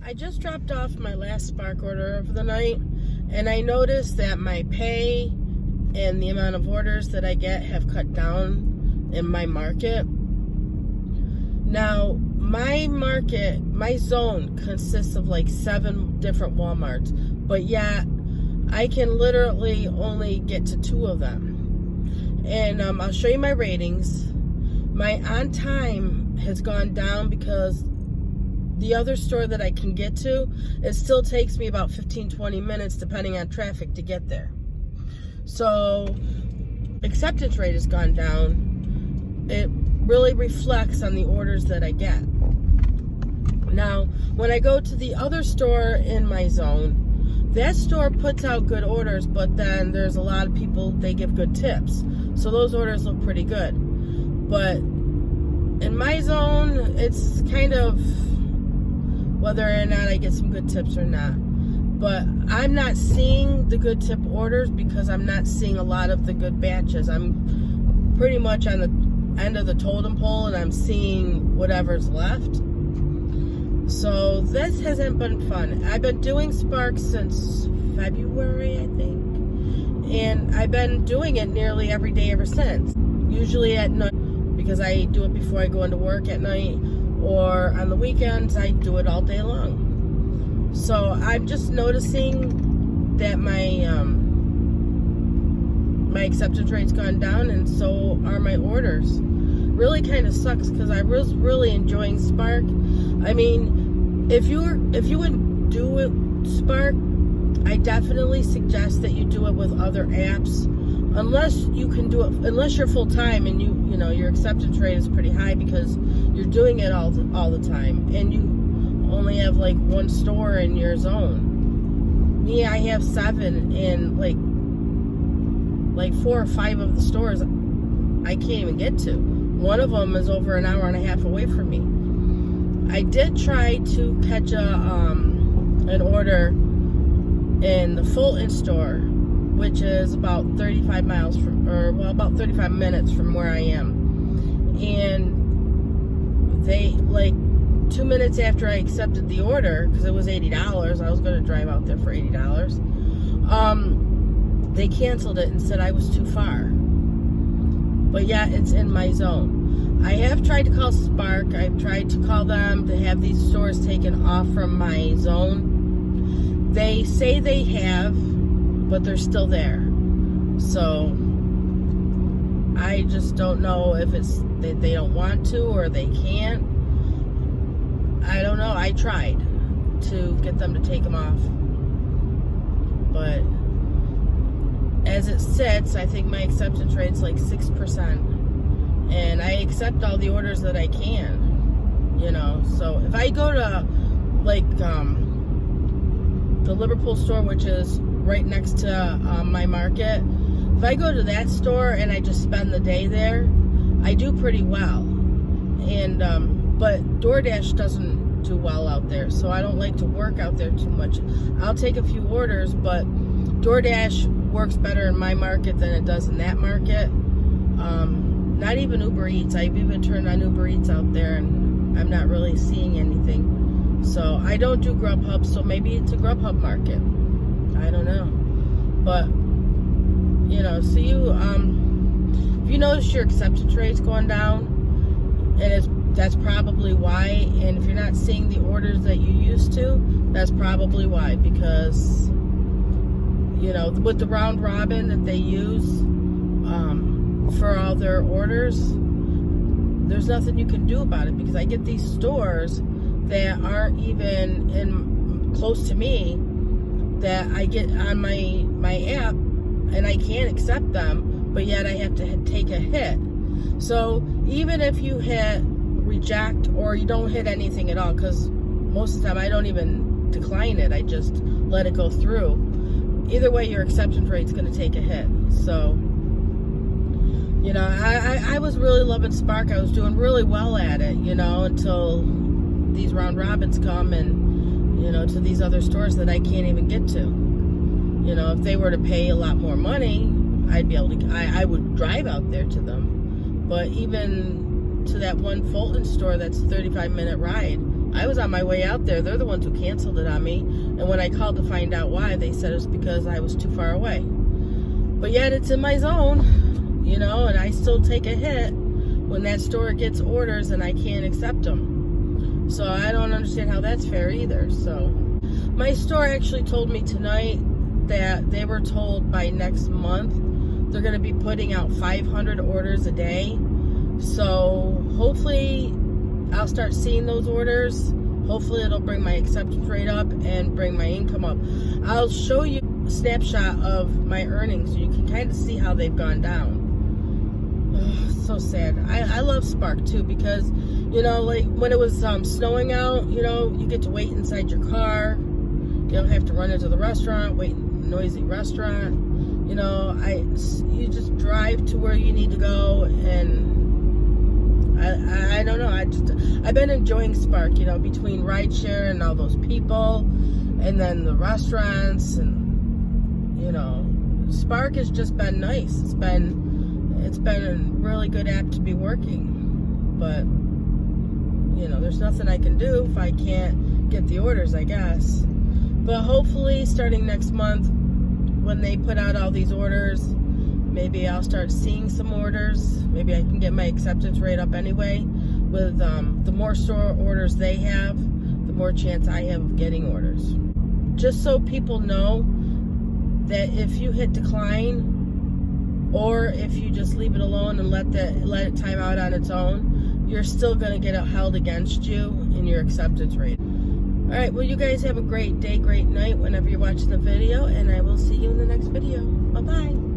I just dropped off my last Spark order of the night, and I noticed that my pay and the amount of orders that I get have cut down in my market. Now, my market, my zone consists of like 7 different Walmarts, but yet I can literally only get to 2 of them. And I'll show you my ratings. My on time has gone down because the other store that I can get to, it still takes me about 15-20 minutes depending on traffic to get there. So acceptance rate has gone down. It really reflects on the orders that I get. Now, when I go to the other store in my zone, that store puts out good orders, but then there's a lot of people, they give good tips. So those orders look pretty good. But in my zone, it's kind of whether or not I get some good tips or not. But I'm not seeing the good tip orders because I'm not seeing a lot of the good batches. I'm pretty much on the end of the totem pole and I'm seeing whatever's left. So this hasn't been fun. I've been doing Spark since February, I think. And I've been doing it nearly every day ever since. Usually at night, because I do it before I go into work at night, or on the weekends I do it all day long. So I'm just noticing that my acceptance rate's gone down, and so are my orders. Really kind of sucks because I was really enjoying Spark. I mean, if you would do it Spark, I definitely suggest that you do it with other apps. Unless you can do it, unless you're full time and you know your acceptance rate is pretty high because you're doing it all the time, and you only have like 1 store in your zone. Me, I have 7, and like 4 or 5 of the stores I can't even get to. One of them is over an hour and a half away from me. I did try to catch an order in the Fulton store, which is about 35 miles from, or well, about 35 minutes from where I am. And they, like, 2 minutes after I accepted the order, because it was $80, I was going to drive out there for $80, they canceled it and said I was too far. But yeah, it's in my zone. I have tried to call Spark. I've tried to call them to have these stores taken off from my zone. They say they have, but they're still there. So I just don't know if it's that they don't want to or they can't. I don't know. I tried to get them to take them off, but as it sits, I think my acceptance rate's like 6%, and I accept all the orders that I can, you know. So if I go to like the Liverpool store, which is right next to my market, if I go to that store and I just spend the day there, I do pretty well. And but DoorDash doesn't do well out there, so I don't like to work out there too much. I'll take a few orders, but DoorDash works better in my market than it does in that market. Not even Uber Eats. I've even turned on Uber Eats out there, and I'm not really seeing anything. So I don't do Grubhub, so maybe it's a Grubhub market. I don't know. But, you know, so you, if you notice your acceptance rate's going down, and that's probably why. And if you're not seeing the orders that you used to, that's probably why. Because, you know, with the round robin that they use for all their orders, there's nothing you can do about it, because I get these stores that aren't even close to me that I get on my app, and I can't accept them, but yet I have to take a hit. So even if you hit reject or you don't hit anything at all, because most of the time I don't even decline it, I just let it go through. Either way, your acceptance rate's going to take a hit. So, you know, I was really loving Spark. I was doing really well at it, you know, until these round robins come and, you know, to these other stores that I can't even get to. You know, if they were to pay a lot more money, I'd be able to, I would drive out there to them. But even to that one Fulton store that's a 35-minute ride, I was on my way out there. They're the ones who canceled it on me. And when I called to find out why, they said it's because I was too far away. But yet it's in my zone, you know, and I still take a hit when that store gets orders and I can't accept them. So I don't understand how that's fair either. So my store actually told me tonight that they were told by next month they're going to be putting out 500 orders a day. So hopefully I'll start seeing those orders. Hopefully it'll bring my acceptance rate up and bring my income up. I'll show you a snapshot of my earnings so you can kind of see how they've gone down. So sad. I love Spark too because, you know, like when it was snowing out, you know, you get to wait inside your car. You don't have to run into the restaurant, wait in a noisy restaurant. You know, you just drive to where you need to go, and I don't know. I've been enjoying Spark, you know, between rideshare and all those people, and then the restaurants, and you know, Spark has just been nice. It's been a really good app to be working, but you know, there's nothing I can do if I can't get the orders, I guess. But hopefully, starting next month, when they put out all these orders, maybe I'll start seeing some orders. Maybe I can get my acceptance rate up anyway. With the more store orders they have, the more chance I have of getting orders. Just so people know that if you hit decline, or if you just leave it alone and let it time out on its own, you're still going to get it held against you in your acceptance rate. Alright, well, you guys have a great day, great night whenever you're watching the video, and I will see you in the next video. Bye-bye.